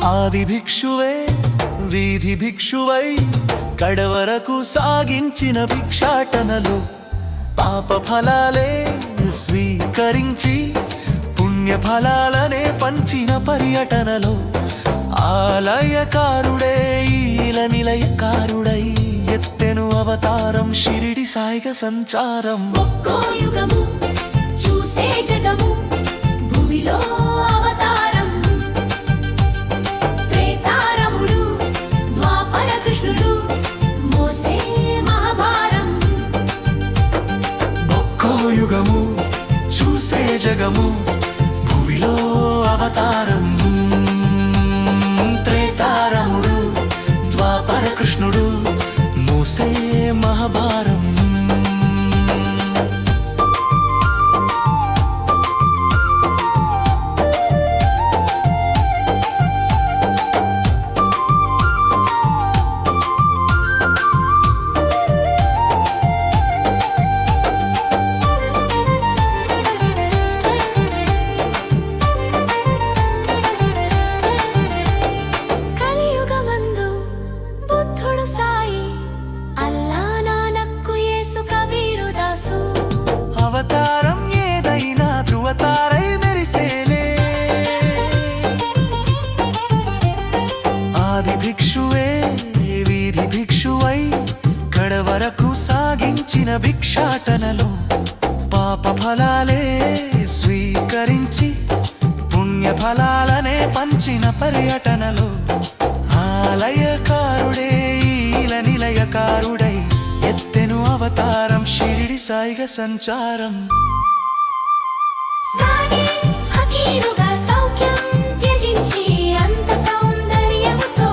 ఆది భిక్షువే వీధి భిక్షువై కడవరకు సాగించిన భిక్షాటనలో పాప ఫలాలే స్వీకరించి పుణ్య ఫలాలనే పంచిన పర్యటనలో ఆలయకారుడే ఈల నిలయకారుడై ఎత్తెను అవతారం షిరిడి సాయిగా సంచారం. ఒక్కో యుగము చూసే జగము భూమిలో అవతారం. త్రేతారముడు ద్వాపర కృష్ణుడు మోసే మహాభారం. ఒక్కో యుగము చూసే జగము భూమిలో అవతారం. త్రేతారముడు ద్వాపర కృష్ణుడు మోసే మహాభారం. అవతారం ఏదైనా ధృవతారై మెరిసేలే. ఆది భిక్షువే వీధి భిక్షువై కడవరకు సాగించిన భిక్షాటనలో పాప ఫలాలే స్వీకరించి పుణ్య ఫలాలనే పంచిన పర్యటనలో ఆలయకారుడే ఈల నిలయకారుడై ఎత్తెను అవతారం షిరిడి సాయిగా సంచారం. సాగే ఫకీరుగా సౌఖ్యం త్యజించి అంత సౌందర్యముతో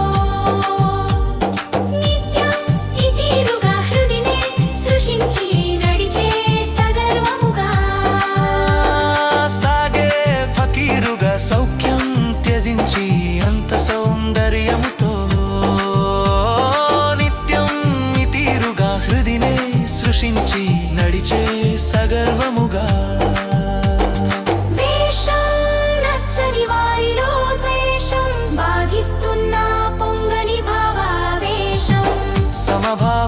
నిత్యం ఈ తీరుగా హృదినే సృష్టించి నడిచే సగర్వముగా. సాగే ఫకీరుగా సౌఖ్యం త్యజించి అంత సౌందర్యముతో సృష్టించి నడిచే సగర్వముగా. వేషం నచ్చని వారిలో ద్వేషం బాధిస్తున్న పొంగని భావావేశం. సమభావ